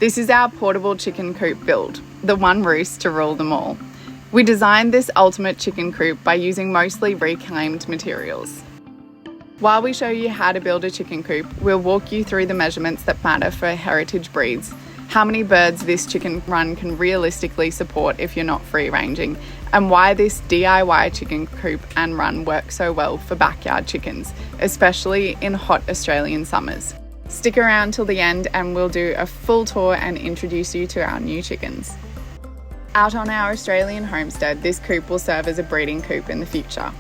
This is our portable chicken coop build, the one roost to rule them all. We designed this ultimate chicken coop by using mostly reclaimed materials. While we show you how to build a chicken coop, we'll walk you through the measurements that matter for heritage breeds, how many birds this chicken run can realistically support if you're not free ranging, and why this DIY chicken coop and run works so well for backyard chickens, especially in hot Australian summers. Stick around till the end and we'll do a full tour and introduce you to our new chickens. Out on our Australian homestead, this coop will serve as a breeding coop in the future.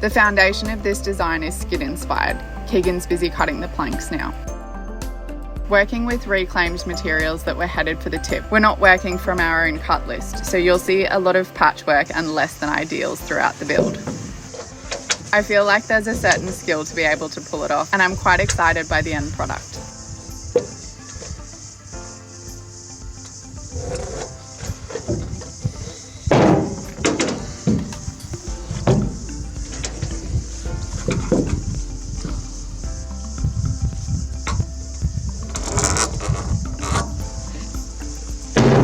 The foundation of this design is skid inspired. Keegan's busy cutting the planks now. Working with reclaimed materials that were headed for the tip, we're not working from our own cut list, so you'll see a lot of patchwork and less than ideals throughout the build. I feel like there's a certain skill to be able to pull it off, and I'm quite excited by the end product.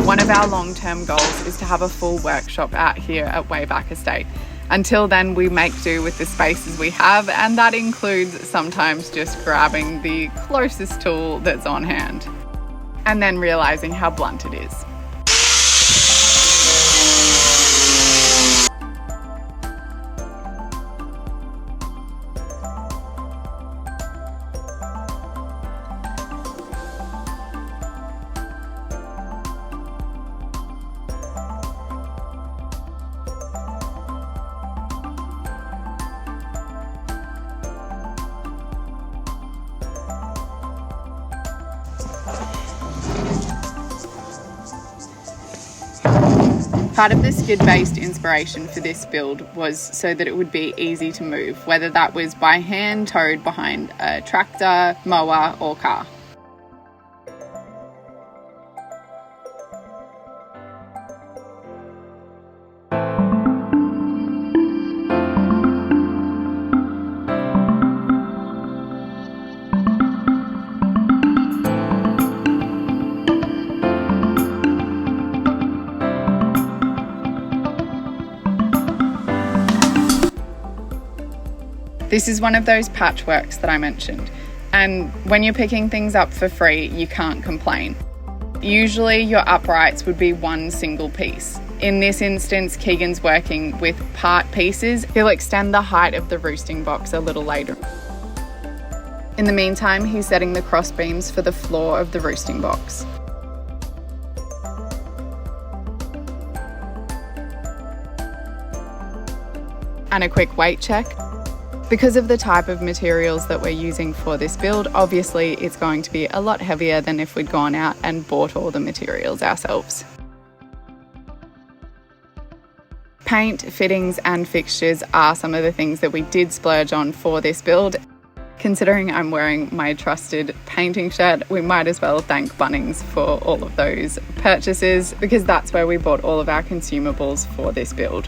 One of our long-term goals is to have a full workshop out here at Wayback Estate. Until then, we make do with the spaces we have, and that includes sometimes just grabbing the closest tool that's on hand, and then realizing how blunt it is. Part of the skid-based inspiration for this build was so that it would be easy to move, whether that was by hand towed behind a tractor, mower, or car. This is one of those patchworks that I mentioned, and when you're picking things up for free, you can't complain. Usually your uprights would be one single piece. In this instance, Keegan's working with part pieces. He'll extend the height of the roosting box a little later. In the meantime, he's setting the cross beams for the floor of the roosting box. And a quick weight check. Because of the type of materials that we're using for this build, obviously it's going to be a lot heavier than if we'd gone out and bought all the materials ourselves. Paint, fittings and fixtures are some of the things that we did splurge on for this build. Considering I'm wearing my trusted painting shirt, we might as well thank Bunnings for all of those purchases, because that's where we bought all of our consumables for this build.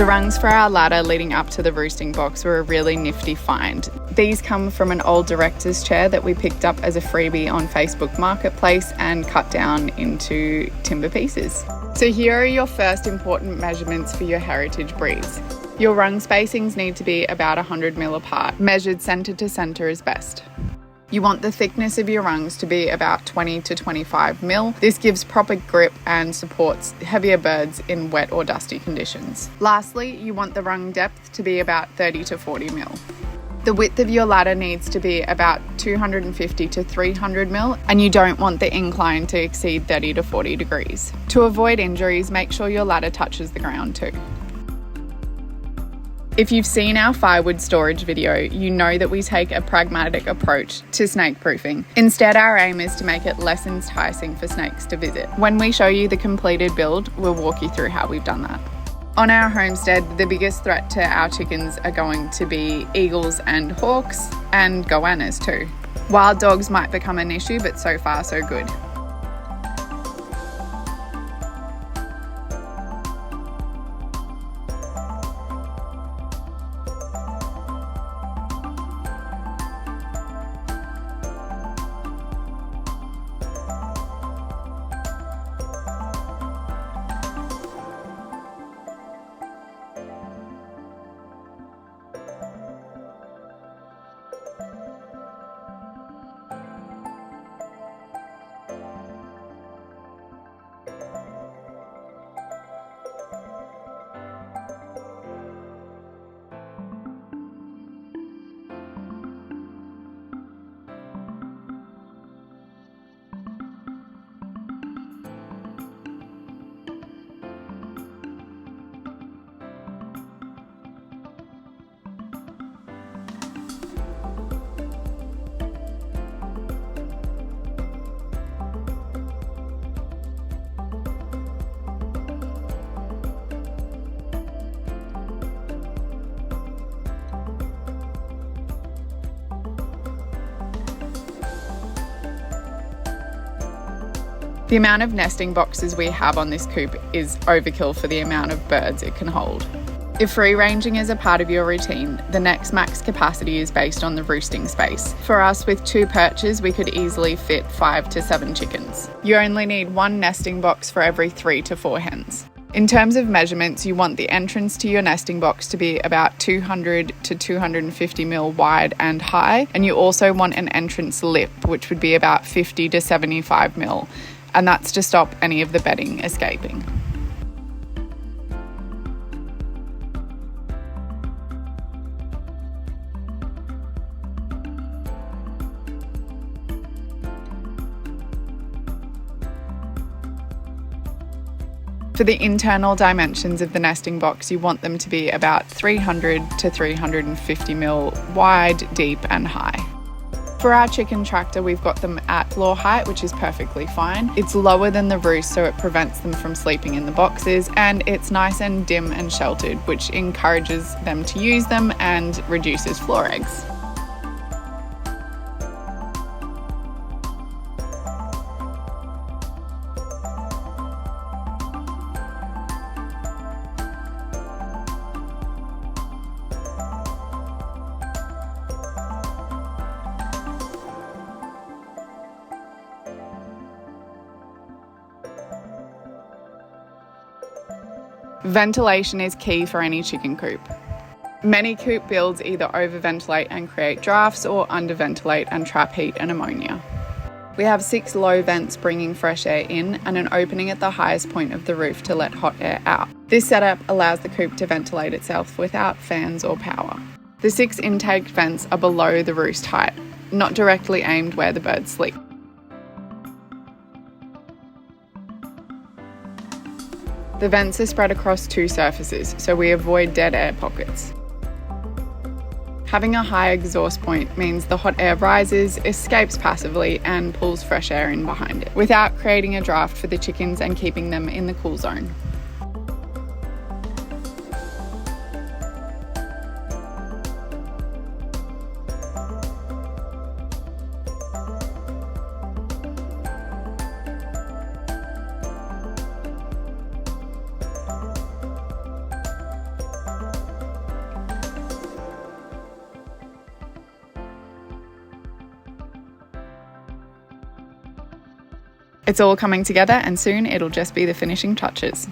The rungs for our ladder leading up to the roosting box were a really nifty find. These come from an old director's chair that we picked up as a freebie on Facebook Marketplace and cut down into timber pieces. So here are your first important measurements for your heritage breeds. Your rung spacings need to be about 100 mil apart, measured centre to centre is best. You want the thickness of your rungs to be about 20 to 25 mil. This gives proper grip and supports heavier birds in wet or dusty conditions. Lastly, you want the rung depth to be about 30 to 40 mil. The width of your ladder needs to be about 250 to 300 mil, and you don't want the incline to exceed 30 to 40 degrees. To avoid injuries, make sure your ladder touches the ground too. If you've seen our firewood storage video, you know that we take a pragmatic approach to snake proofing. Instead, our aim is to make it less enticing for snakes to visit. When we show you the completed build, we'll walk you through how we've done that. On our homestead, the biggest threat to our chickens are going to be eagles and hawks, and goannas too. Wild dogs might become an issue, but so far so good. The amount of nesting boxes we have on this coop is overkill for the amount of birds it can hold. If free ranging is a part of your routine, the next max capacity is based on the roosting space. For us, with 2 perches, we could easily fit 5 to 7 chickens. You only need 1 nesting box for every 3 to 4 hens. In terms of measurements, you want the entrance to your nesting box to be about 200 to 250 mil wide and high, and you also want an entrance lip, which would be about 50 to 75 mil, and that's to stop any of the bedding escaping. For the internal dimensions of the nesting box, you want them to be about 300 to 350 mil wide, deep and high. For our chicken tractor, we've got them at floor height, which is perfectly fine. It's lower than the roost, so it prevents them from sleeping in the boxes, and it's nice and dim and sheltered, which encourages them to use them and reduces floor eggs. Ventilation is key for any chicken coop. Many coop builds either overventilate and create drafts or underventilate and trap heat and ammonia. We have 6 low vents bringing fresh air in and an opening at the highest point of the roof to let hot air out. This setup allows the coop to ventilate itself without fans or power. The 6 intake vents are below the roost height, not directly aimed where the birds sleep. The vents are spread across 2 surfaces, so we avoid dead air pockets. Having a high exhaust point means the hot air rises, escapes passively, and pulls fresh air in behind it, without creating a draft for the chickens and keeping them in the cool zone. It's all coming together and soon it'll just be the finishing touches.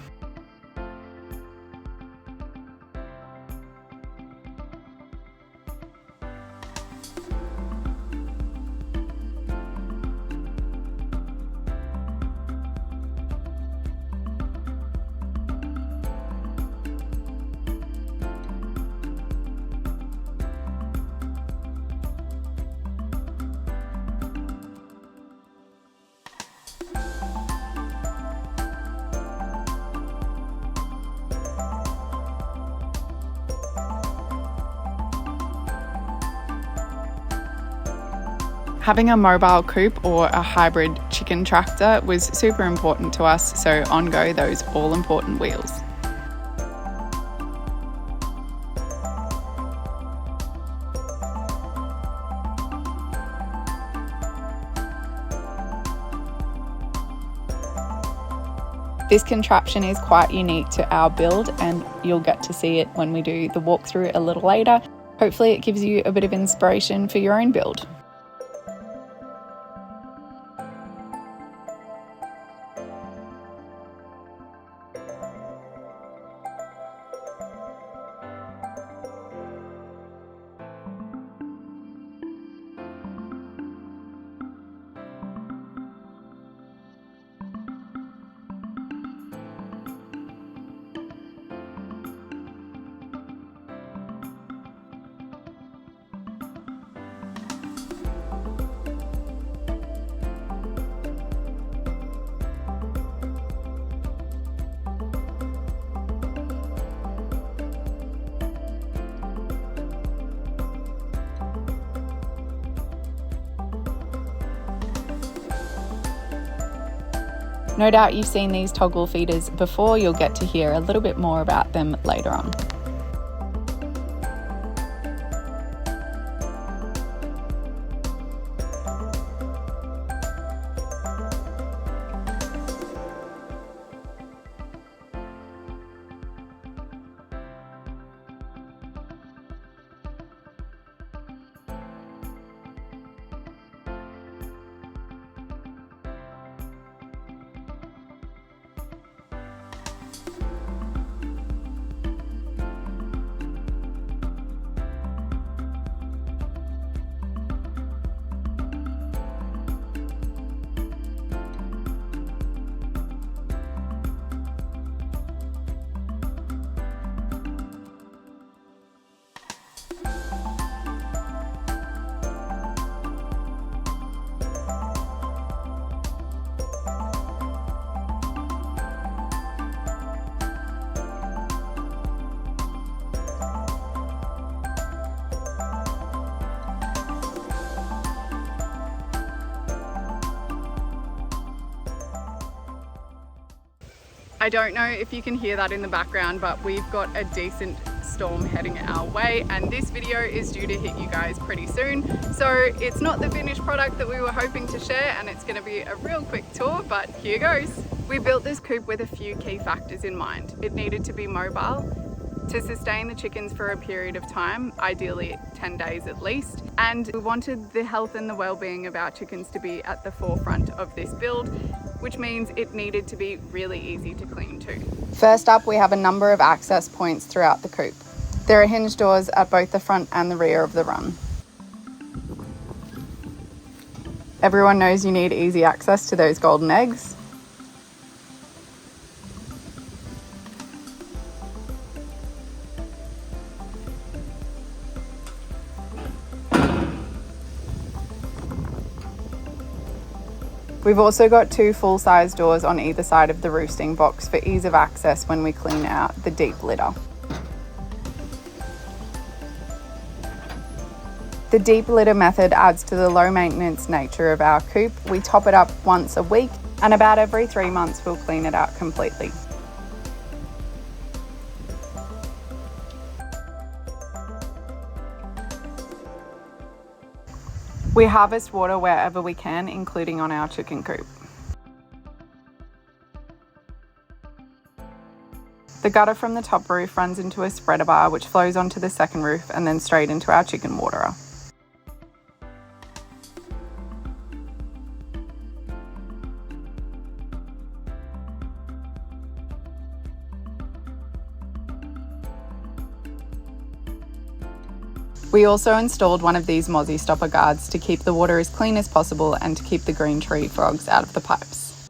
Having a mobile coop or a hybrid chicken tractor was super important to us, so on go those all-important wheels. This contraption is quite unique to our build, and you'll get to see it when we do the walkthrough a little later. Hopefully it gives you a bit of inspiration for your own build. No doubt you've seen these toggle feeders before. You'll get to hear a little bit more about them later on. I don't know if you can hear that in the background, but we've got a decent storm heading our way, and this video is due to hit you guys pretty soon. So it's not the finished product that we were hoping to share, and it's going to be a real quick tour, but here goes. We built this coop with a few key factors in mind. It needed to be mobile to sustain the chickens for a period of time, ideally 10 days at least. And we wanted the health and the well-being of our chickens to be at the forefront of this build, which means it needed to be really easy to clean too. First up, we have a number of access points throughout the coop. There are hinge doors at both the front and the rear of the run. Everyone knows you need easy access to those golden eggs. We've also got two full-size doors on either side of the roosting box for ease of access when we clean out the deep litter. The deep litter method adds to the low maintenance nature of our coop. We top it up once a week, and about every 3 months we'll clean it out completely. We harvest water wherever we can, including on our chicken coop. The gutter from the top roof runs into a spreader bar which flows onto the second roof and then straight into our chicken waterer. We also installed one of these mozzie stopper guards to keep the water as clean as possible and to keep the green tree frogs out of the pipes.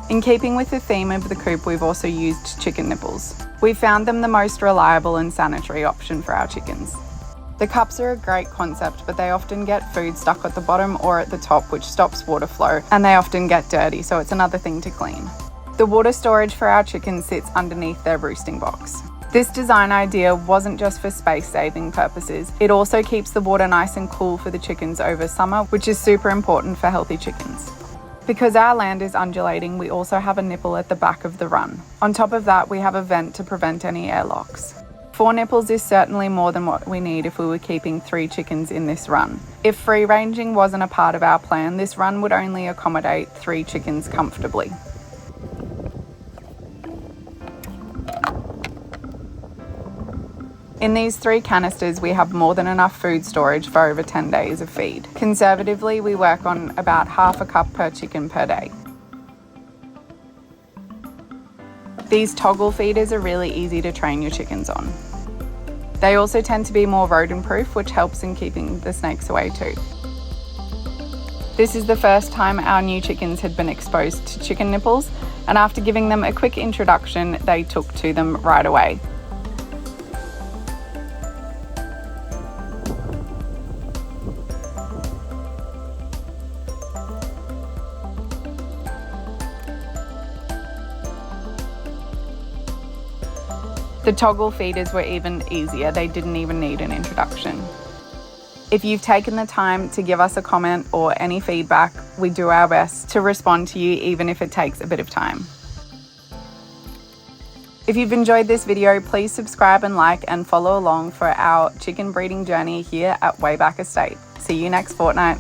In keeping with the theme of the coop, we've also used chicken nipples. We found them the most reliable and sanitary option for our chickens. The cups are a great concept, but they often get food stuck at the bottom or at the top, which stops water flow, and they often get dirty, so it's another thing to clean. The water storage for our chickens sits underneath their roosting box. This design idea wasn't just for space-saving purposes, it also keeps the water nice and cool for the chickens over summer, which is super important for healthy chickens. Because our land is undulating, we also have a nipple at the back of the run. On top of that, we have a vent to prevent any airlocks. 4 nipples is certainly more than what we need if we were keeping 3 chickens in this run. If free ranging wasn't a part of our plan, this run would only accommodate 3 chickens comfortably. In these 3 canisters, we have more than enough food storage for over 10 days of feed. Conservatively, we work on about half a cup per chicken per day. These toggle feeders are really easy to train your chickens on. They also tend to be more rodent proof, which helps in keeping the snakes away too. This is the first time our new chickens had been exposed to chicken nipples, and after giving them a quick introduction, they took to them right away. The toggle feeders were even easier, they didn't even need an introduction. If you've taken the time to give us a comment or any feedback, we do our best to respond to you even if it takes a bit of time. If you've enjoyed this video, please subscribe and like and follow along for our chicken breeding journey here at Wayback Estate. See you next fortnight.